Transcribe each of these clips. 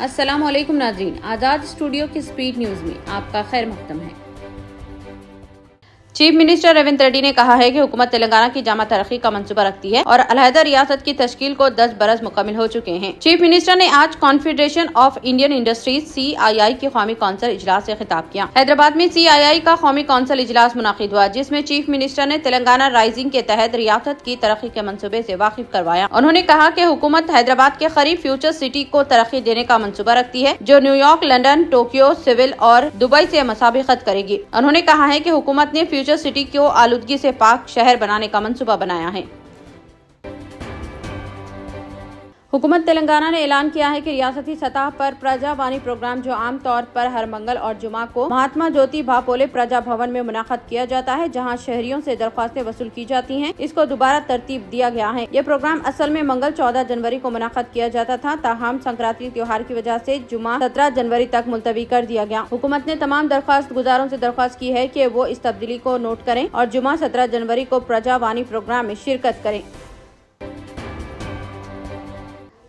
अस्सलाम वालेकुम नाज़रीन, आज़ाद स्टूडियो की स्पीड न्यूज में आपका खैर मक़दम है। चीफ मिनिस्टर रेवंत रेड्डी ने कहा है कि हुकूमत तेलंगाना की जामा तरक्की का मंसूबा रखती है और अलहदा रियासत की तश्कील को 10 बरस मुकम्मल हो चुके हैं। चीफ मिनिस्टर ने आज confederation of Indian industries CII की कौमी कौंसिल इजलास से खिताब किया। हैदराबाद में CII का कौमी कौंसिल इजलास मुनाकिद हुआ, जिसमें चीफ मिनिस्टर ने तेलंगाना राइजिंग के तहत रियासत की तरक्की के मंसूबे से वाकिफ करवाया। उन्होंने कहा कि हुकूमत हैदराबाद के करीब फ्यूचर सिटी को तरक्की देने का मंसूबा रखती है, जो न्यूयॉर्क, लंदन, टोक्यो, सिविल और दुबई से मुसाबिकत करेगी। उन्होंने कहा है कि हुकूमत ने फ्यूचर सिटी को आलूदगी से पाक शहर बनाने का मंसूबा बनाया है। हुकूमत तेलंगाना ने ऐलान किया है कि रियासती सतह पर प्रजावाणी प्रोग्राम, जो आम तौर पर हर मंगल और जुमा को महात्मा ज्योति भापोले प्रजा भवन में मुनाक़द किया जाता है, जहां शहरियों से दरख्वास्तें वसूल की जाती हैं, इसको दोबारा तरतीब दिया गया है। ये प्रोग्राम असल में मंगल 14 जनवरी को मुनाक़द किया जाता था, ताहम संक्रांति त्योहार की वजह से जुमा 17 जनवरी तक मुलतवी कर दिया गया। हुकूमत ने तमाम दरख्वास्त गुजारों से दरख्वास्त की है कि वो इस तब्दीली को नोट करें और जुमा 17 जनवरी को प्रजावाणी प्रोग्राम में शिरकत करें।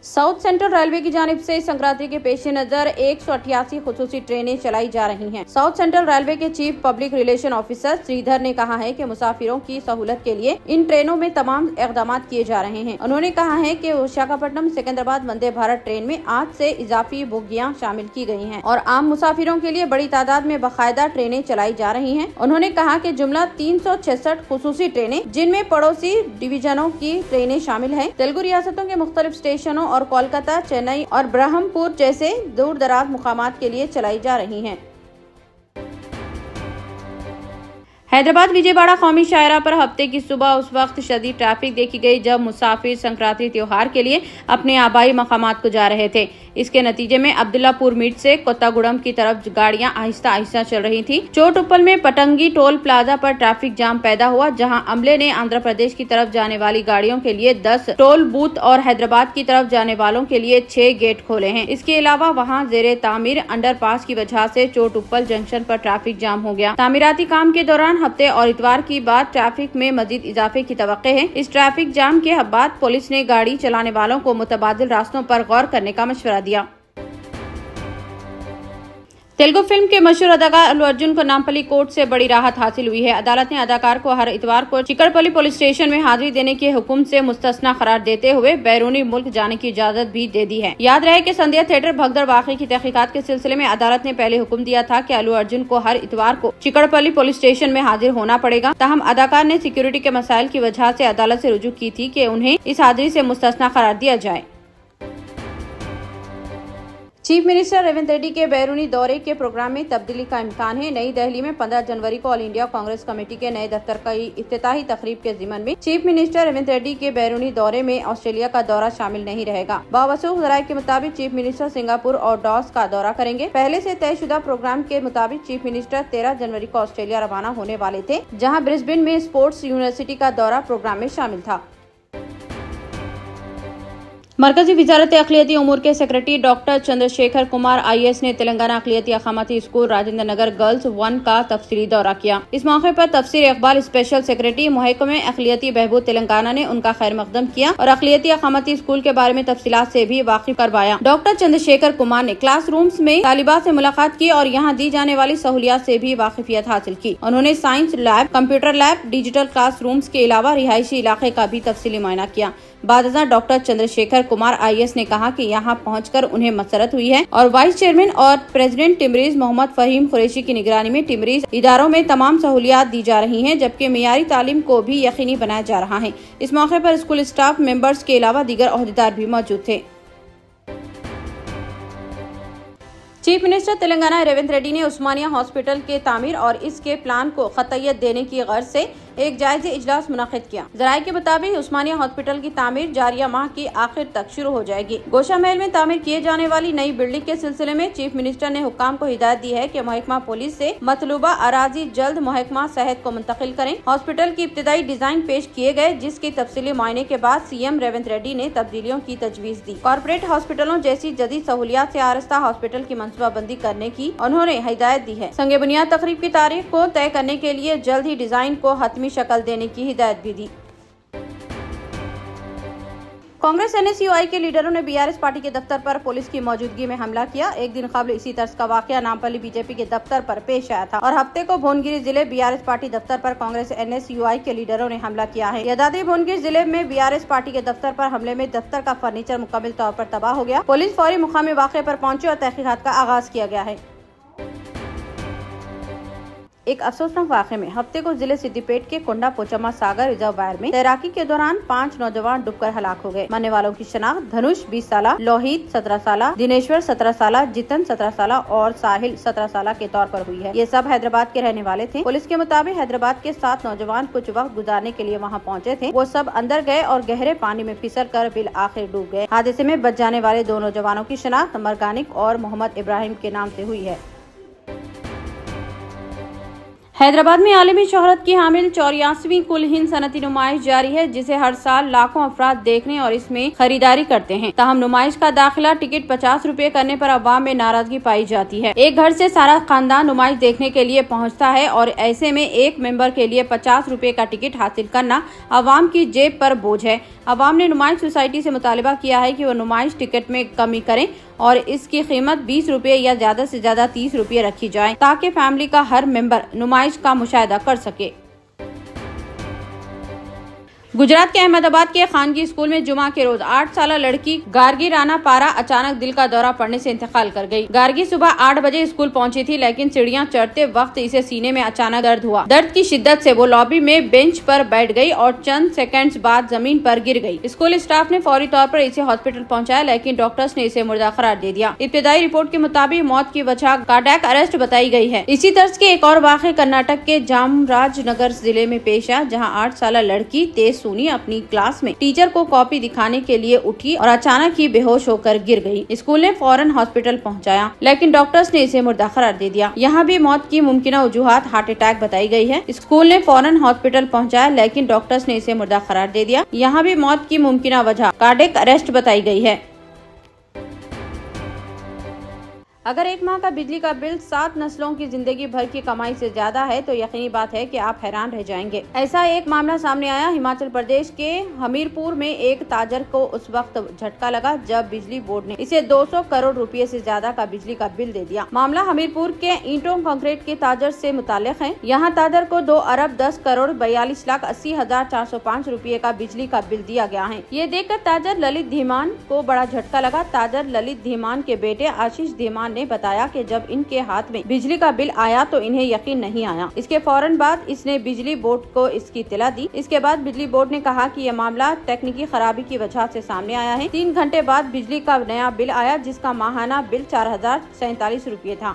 साउथ सेंट्रल रेलवे की जानिब से संक्रांति के पेश नजर 188 खुसूसी ट्रेनें चलाई जा रही हैं। साउथ सेंट्रल रेलवे के chief public relation officer Sridhar ने कहा है कि मुसाफिरों की सहूलत के लिए इन ट्रेनों में तमाम इकदाम किए जा रहे हैं। उन्होंने कहा है कि विशाखापट्टनम सिकंदराबाद वंदे भारत ट्रेन में आज से इजाफी बोगियां शामिल की गई हैं और आम मुसाफिरों के लिए बड़ी तादाद में बाकायदा ट्रेनें चलाई जा रही हैं। उन्होंने कहा कि जुमला 366 खुसूसी ट्रेनें, जिनमें पड़ोसी डिवीजनों की ट्रेनें शामिल है, तेलुगु रियासतों के मुख्तलिफ स्टेशनों और कोलकाता, चेन्नई और ब्रह्मपुर जैसे दूर दराज मुकामात के लिए चलाई जा रही हैं। हैदराबाद विजयवाड़ा कौमी शाहरा पर हफ्ते की सुबह उस वक्त शदीद ट्रैफिक देखी गई जब मुसाफिर संक्रांति त्योहार के लिए अपने आबाई मकामात को जा रहे थे। इसके नतीजे में अब्दुल्लापुर मीट से कोत्तागुड़म की तरफ गाड़ियां आहिस्ता आहिस्ता चल रही थी। चोटुप्पल में पटंगी टोल प्लाजा पर ट्रैफिक जाम पैदा हुआ, जहां अमले ने आंध्र प्रदेश की तरफ जाने वाली गाड़ियों के लिए 10 टोल बूथ और हैदराबाद की तरफ जाने वालों के लिए 6 गेट खोले हैं। इसके अलावा वहां जेरे तामीर अंडरपास की वजह से चोटुप्पल जंक्शन पर ट्रैफिक जाम हो गया। तामीराती काम के दौरान हफ्ते और इतवार की बाद ट्रैफिक में मजीद इजाफे की तवक्को है। इस ट्रैफिक जाम के बाद पुलिस ने गाड़ी चलाने वालों को मुतबादिल रास्तों पर गौर करने का मशवरा दिया। तेलुगु फिल्म के मशहूर अदाकार अल्लू अर्जुन को नामपल्ली कोर्ट से बड़ी राहत हासिल हुई है। अदालत ने अदाकार को हर इतवार को चिकड़पल्ली पुलिस स्टेशन में हाजिरी देने के हुक्म से मुस्तस्ना करार देते हुए बैरूनी मुल्क जाने की इजाजत भी दे दी है। याद रहे कि संध्या थिएटर भगदड़ वाकये की तहकीकात के सिलसिले में अदालत ने पहले हुक्म दिया था कि अल्लू अर्जुन को हर इतवार को चिकड़पल्ली पुलिस स्टेशन में हाजिर होना पड़ेगा। ताहम अदाकार ने सिक्योरिटी के मसाइल की वजह से अदालत से रुजू की थी कि उन्हें इस हाजिरी से मुस्तस्ना करार दिया जाए। चीफ मिनिस्टर रेवंत रेड्डी के बैरूनी दौरे के प्रोग्राम में तब्दीली का इम्कान है। नई दिल्ली में 15 जनवरी को ऑल इंडिया कांग्रेस कमेटी के नए दफ्तर का इफ्तिताही तकरीब के ज़िमन में चीफ मिनिस्टर रेवंत रेड्डी के बैरूनी दौरे में ऑस्ट्रेलिया का दौरा शामिल नहीं रहेगा। बावसूख ज़राए के मुताबिक चीफ मिनिस्टर सिंगापुर और डॉस का दौरा करेंगे। पहले से तयशुदा प्रोग्राम के मुताबिक चीफ मिनिस्टर 13 जनवरी को ऑस्ट्रेलिया रवाना होने वाले थे, जहाँ ब्रिस्बेन में स्पोर्ट्स यूनिवर्सिटी का दौरा प्रोग्राम में शामिल था। मरकजी वजारत अक़लियती उमूर के secretary doctor Chandrashekhar Kumar IAS ने तेलंगाना अक़लियती अक़ामती स्कूल राजेंद्र नगर गर्ल्स 1 का तफसीली दौरा किया। इस मौके पर तफसीर इकबाल स्पेशल सेक्रेटरी महकमे अक़लियती बहबूद तेलंगाना ने उनका खैर मकदम किया और अक़लियती अक़ामती स्कूल के बारे में तफसीलात से भी वाकिफ करवाया। डॉक्टर चंद्रशेखर कुमार ने क्लासरूम्स में तालिबात से मुलाकात की और यहाँ दी जाने वाली सहूलियात से भी वाकिफियत हासिल की। उन्होंने science lab, computer lab, digital classrooms के अलावा रिहायशी इलाके का भी तफसीली मुआयना किया। बादशाह डॉक्टर चंद्रशेखर कुमार IAS ने कहा कि यहाँ पहुंचकर उन्हें मसरत हुई है और वाइस चेयरमैन और प्रेसिडेंट टिमरीज मोहम्मद फहीम कुरैशी की निगरानी में टिमरीज इदारों में तमाम सहूलियात दी जा रही हैं, जबकि मियारी तालीम को भी यकीनी बनाया जा रहा है। इस मौके पर स्कूल स्टाफ मेंबर्स के अलावा दीगर ओहदेदार भी मौजूद थे। चीफ मिनिस्टर तेलंगाना रेवंत रेड्डी ने उस्मानिया हॉस्पिटल के तामीर और इसके प्लान को खतयत देने की गर्ज से एक जायजे इजलास मुनाकिद किया। जराये के मुताबिक उस्मानिया हॉस्पिटल की तामीर जारिया माह की आखिर तक शुरू हो जाएगी। गोशा महल में तामीर किए जाने वाली नई बिल्डिंग के सिलसिले में चीफ मिनिस्टर ने हुक्काम को हिदायत दी है कि महकमा पुलिस से मतलूबा अराजी जल्द महकमा सेहत को मुंतकिल करें। हॉस्पिटल की इब्तिदाई डिजाइन पेश किए गए, जिसकी तफसीली मुआयने के बाद CM रेवंत रेड्डी ने तब्दीलियों की तजवीज दी। कॉर्पोरेट हॉस्पिटलों जैसी जदीद सहूलियात से आरस्ता हॉस्पिटल की मनसूबाबंदी करने की उन्होंने हिदायत दी है। संगे बुनियाद तकरीब की तारीख को तय करने के लिए जल्द ही डिजाइन को हतमी शक्ल देने की हिदायत भी दी। कांग्रेस NSUI के लीडरों ने BRS पार्टी के दफ्तर पर पुलिस की मौजूदगी में हमला किया। एक दिन कबल इसी तर्ज का वाकया नामपल्ली BJP के दफ्तर पर पेश आया था और हफ्ते को भुवनगिरी जिले BRS पार्टी दफ्तर पर कांग्रेस NSUI के लीडरों ने हमला किया है। यदाद्री भुवनगिरी जिले में BRS पार्टी के दफ्तर पर हमले में दफ्तर का फर्नीचर मुकम्मल तौर पर तबाह हो गया। पुलिस फौरी मुकामी वाक़े पर पहुंची और तहकीकात का आगाज किया गया है। एक अफसोसनाक वाक़े में हफ्ते को जिले सिद्दीपेट के कोंडा पोचम्मा सागर रिजर्वायर में तैराकी के दौरान 5 नौजवान डूबकर हलाक हो गए। मरने वालों की शनाख्त धनुष 20 साल, लोहित 17 साल, दिनेश्वर 17 साल, जितन 17 साल और साहिल 17 साल के तौर पर हुई है। ये सब हैदराबाद के रहने वाले थे। पुलिस के मुताबिक हैदराबाद के 7 नौजवान कुछ वक्त गुजारने के लिए वहाँ पहुँचे थे। वो सब अंदर गए और गहरे पानी में फिसल कर बिल आखिर डूब गए। हादसे में बच जाने वाले 2 नौजवानों की शनाख्त मरगानिक और मोहम्मद इब्राहिम के नाम से हुई है। हैदराबाद में आलमी शोहरत की हामिल 84वीं कुल हिंद सनती नुमाइश जारी है, जिसे हर साल लाखों अफराद देखने और इसमें खरीदारी करते हैं। ताहम नुमाइश का दाखिला टिकट 50 रुपए करने पर अवाम में नाराजगी पाई जाती है। एक घर से सारा खानदान नुमाइश देखने के लिए पहुंचता है और ऐसे में एक मेंबर के लिए 50 रुपए का टिकट हासिल करना अवाम की जेब पर बोझ है। अवाम ने नुमाइश सोसाइटी से मुतालिबा किया है कि वो नुमाइश टिकट में कमी करें और इसकी कीमत 20 रुपए या ज्यादा से ज्यादा 30 रुपए रखी जाए, ताकि फैमिली का हर मेंबर नुमाइश का मुशाहिदा कर सके। गुजरात के अहमदाबाद के खानगी स्कूल में जुमा के रोज 8 साल लड़की गार्गी राना पारा अचानक दिल का दौरा पड़ने से इंतकाल कर गई। गार्गी सुबह 8 बजे स्कूल पहुंची थी, लेकिन सीढ़ियां चढ़ते वक्त इसे सीने में अचानक दर्द हुआ। दर्द की शिद्दत से वो लॉबी में बेंच पर बैठ गई और चंद सेकंड्स बाद जमीन पर गिर गई। स्कूल स्टाफ ने फौरी तौर पर इसे हॉस्पिटल पहुंचाया, लेकिन डॉक्टर्स ने इसे मुर्दा करार दे दिया। इब्तिदाई रिपोर्ट के मुताबिक मौत की वजह कार्डियक अरेस्ट बताई गई है। इसी तर्ज के एक और वाक़े कर्नाटक के जामराजनगर जिले में पेश आया, जहाँ 8 साल लड़की तेज सोनी अपनी क्लास में टीचर को कॉपी दिखाने के लिए उठी और अचानक ही बेहोश होकर गिर गई। स्कूल ने फौरन हॉस्पिटल पहुंचाया, लेकिन डॉक्टर्स ने इसे मुर्दा करार दे दिया। यहाँ भी मौत की मुमकिना वजूहात हार्ट अटैक बताई गई है। स्कूल ने फौरन हॉस्पिटल पहुंचाया, लेकिन डॉक्टर्स ने इसे मुर्दा करार दे दिया। यहाँ भी मौत की मुमकिना वजह कार्डियक अरेस्ट बताई गई है। अगर एक माह का बिजली का बिल 7 नस्लों की जिंदगी भर की कमाई से ज्यादा है तो यकीनी बात है कि आप हैरान रह जाएंगे। ऐसा एक मामला सामने आया हिमाचल प्रदेश के हमीरपुर में। एक ताजर को उस वक्त झटका लगा जब बिजली बोर्ड ने इसे 200 करोड़ रुपए से ज्यादा का बिजली का बिल दे दिया। मामला हमीरपुर के ईंटों कंक्रीट के ताजर से मुताल्लिक है। यहाँ ताजर को 2 अरब 10 करोड़ 42,80,405 रुपए का बिजली का बिल दिया गया है। ये देखकर ताजर ललित धीमान को बड़ा झटका लगा। ताजर ललित धीमान के बेटे आशीष धीमान ने बताया कि जब इनके हाथ में बिजली का बिल आया तो इन्हें यकीन नहीं आया। इसके फौरन बाद इसने बिजली बोर्ड को इसकी इत्तला दी। इसके बाद बिजली बोर्ड ने कहा कि यह मामला तकनीकी खराबी की वजह से सामने आया है। 3 घंटे बाद बिजली का नया बिल आया, जिसका माहाना बिल 4,047 रुपये था।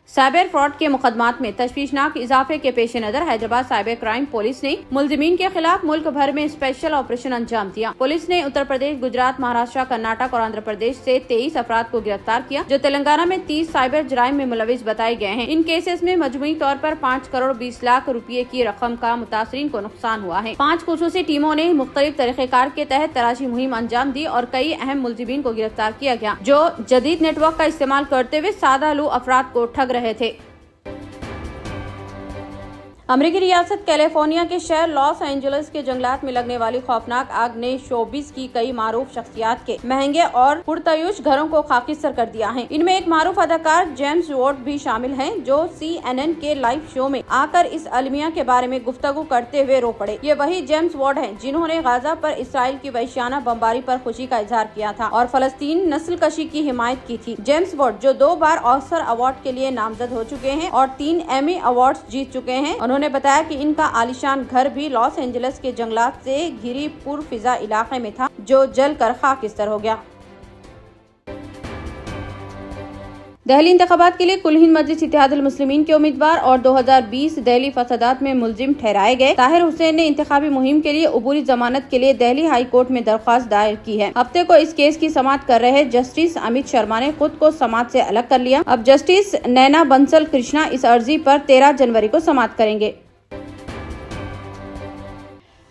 साइबर फ्रॉड के मुकदमात में तशवीशनाक इजाफे के पेश नजर हैदराबाद साइबर क्राइम पुलिस ने मुलजिमीन के खिलाफ मुल्क भर में स्पेशल ऑपरेशन अंजाम दिया। पुलिस ने उत्तर प्रदेश, गुजरात, महाराष्ट्र, कर्नाटक और आंध्र प्रदेश से 23 अफराद को गिरफ्तार किया, जो तेलंगाना में 30 साइबर जराइम में मुलविस बताए गए हैं। इन केसेस में मजमूई तौर पर 5 करोड़ 20 लाख रुपए की रकम का मुतासरीन को नुकसान हुआ है। 5 खुसूसी टीमों ने मुख्तलिफ तरीक़ेकार के तहत तलाशी मुहिम अंजाम दी और कई अहम मुलजिमीन को गिरफ्तार किया गया, जो जदीद नेटवर्क का इस्तेमाल करते हुए सादा लू अफराद को ठग रहे थे। अमेरिकी रियासत कैलिफोर्निया के शहर लॉस एंजलिस के जंगलात में लगने वाली खौफनाक आग ने शोबिस की कई मारूफ शख्सियात के महंगे और पुरतयूश घरों को खाकिस्तर कर दिया है। इनमें एक मारूफ अदाकार जेम्स वॉर्ड भी शामिल हैं, जो CNN के लाइव शो में आकर इस अलमिया के बारे में गुफ्तगू करते हुए रो पड़े। ये वही जेम्स वॉर्ड हैं जिन्होंने गाजा पर इसराइल की वहशियाना बमबारी पर खुशी का इजहार किया था और फलस्तीन नस्ल कशी की हिमायत की थी। जेम्स वॉर्ड, जो 2 बार ऑस्कर अवार्ड के लिए नामजद हो चुके हैं और 3 एमी अवार्ड जीत चुके हैं, उन्होंने बताया कि इनका आलिशान घर भी लॉस एंजलिस के जंगलात से घिरी पुरफिजा इलाके में था, जो जलकर खाकिस्तर हो गया। दिल्ली इंतखाबात के लिए कुल हिंद मजलिस इत्तेहादुल मुस्लिमीन के उम्मीदवार और 2020 दिल्ली फसादात में मुलजिम ठहराए गए ताहिर हुसैन ने इंतखाबी मुहिम के लिए अबूरी जमानत के लिए दिल्ली हाई कोर्ट में दरख्वास्त दायर की है। हफ्ते को इस केस की समाअत कर रहे जस्टिस अमित शर्मा ने खुद को समाअत से अलग कर लिया। अब जस्टिस नैना बंसल कृष्णा इस अर्जी पर 13 जनवरी को समाअत करेंगे।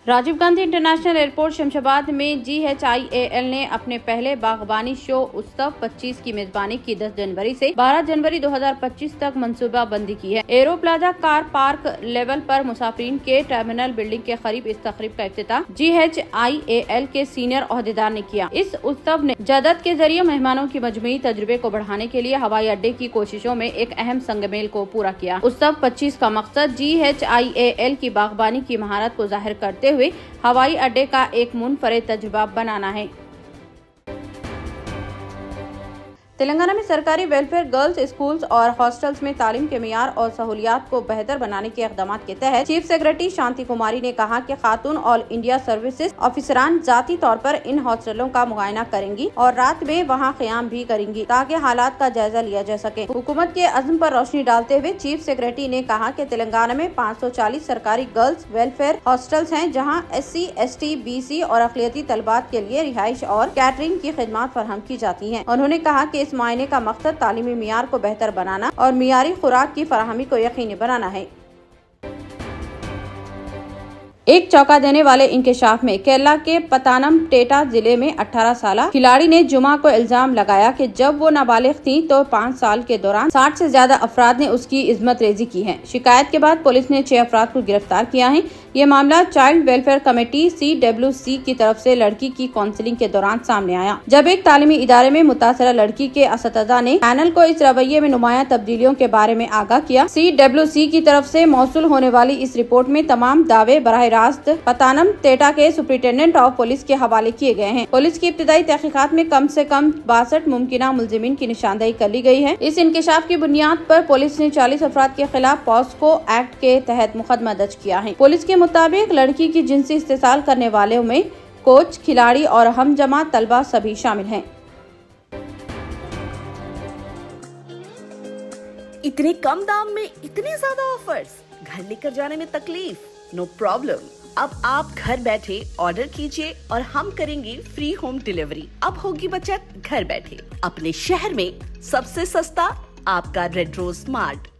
राजीव गांधी इंटरनेशनल एयरपोर्ट शमशाबाद में GHIAL ने अपने पहले बागबानी शो उत्सव 25 की मेजबानी की 10 जनवरी से 12 जनवरी 2025 तक मंसूबाबंदी की है। Arrow plaza car park level पर मुसाफिरीन के टर्मिनल बिल्डिंग के करीब इस तकरीब का इफ्तिताह GHIAL के सीनियर ओहदेदार ने किया। इस उत्सव ने जदत के जरिए मेहमानों की मजमूई तजुर्बे को बढ़ाने के लिए हवाई अड्डे की कोशिशों में एक अहम संगमेल को पूरा किया। उत्सव 25 का मकसद GHIAL की बागबानी की महारत को जाहिर करते हुए हवाई अड्डे का एक मुनफरिद तजुर्बा बनाना है। तेलंगाना में सरकारी वेलफेयर गर्ल्स स्कूल्स और हॉस्टल्स में तालीम के मियार और सहूलियात को बेहतर बनाने के इक़दाम के तहत चीफ सेक्रेटरी शांति कुमारी ने कहा कि खातून ऑल इंडिया सर्विसेज ऑफिसरान जाती तौर पर इन हॉस्टलों का मुआयना करेंगी और रात में वहां क़याम भी करेंगी ताकि हालात का जायजा लिया जा सके। हुकूमत के अज़्म पर रोशनी डालते हुए चीफ सेक्रेटरी ने कहा कि तेलंगाना में 540 सरकारी गर्ल्स वेलफेयर हॉस्टल्स हैं जहाँ SC, ST, BC और अक़लियती तलबात के लिए रिहाइश और कैटरिंग की खिदमत फराहम की जाती है। उन्होंने कहा कि इस मुआयने का मकसद तालीमी मियार को बेहतर बनाना और मियारी खुराक की फराहमी को यकीनी बनाना है। एक चौंका देने वाले इंकशाफ में केरला के पतानमथिट्टा जिले में 18 साल खिलाड़ी ने जुमा को इल्जाम लगाया कि जब वो नाबालिग थी तो 5 साल के दौरान 60 से ज्यादा अफराद ने उसकी इज्जत रेजी की है। शिकायत के बाद पुलिस ने 6 अफराद को गिरफ्तार किया है। ये मामला चाइल्ड वेलफेयर कमेटी CWC की तरफ से लड़की की काउंसलिंग के दौरान सामने आया, जब एक तालीमी इदारे में मुतासरा लड़की के असतिज़ा ने पैनल को इस रवैये में नुमाया तब्दीलियों के बारे में आगाह किया। CWC की तरफ से मौसूल होने वाली इस रिपोर्ट में तमाम दावे बराह रास्त पतानमथिट्टा के सुपरिटेंडेंट ऑफ पुलिस के हवाले किए गए हैं। पुलिस की इब्तिदाई तहकीकात में कम से कम 62 मुमकिना मुलजिमीन की निशानदेही कर ली गई है। इस इंकशाफ की बुनियाद पर पुलिस ने 40 अफराद के खिलाफ पॉस्को एक्ट के तहत मुकदमा दर्ज किया है। पुलिस के मुताबिक लड़की की जिनसी इस्तेसाल करने वालों में कोच, खिलाड़ी और हमजमा तलबा सभी शामिल हैं। इतने कम दाम में इतने ज्यादा ऑफर्स, घर लेकर जाने में तकलीफ? No problem. अब आप घर बैठे ऑर्डर कीजिए और हम करेंगे फ्री होम डिलीवरी। अब होगी बचत घर बैठे। अपने शहर में सबसे सस्ता आपका रेड रोज स्मार्ट।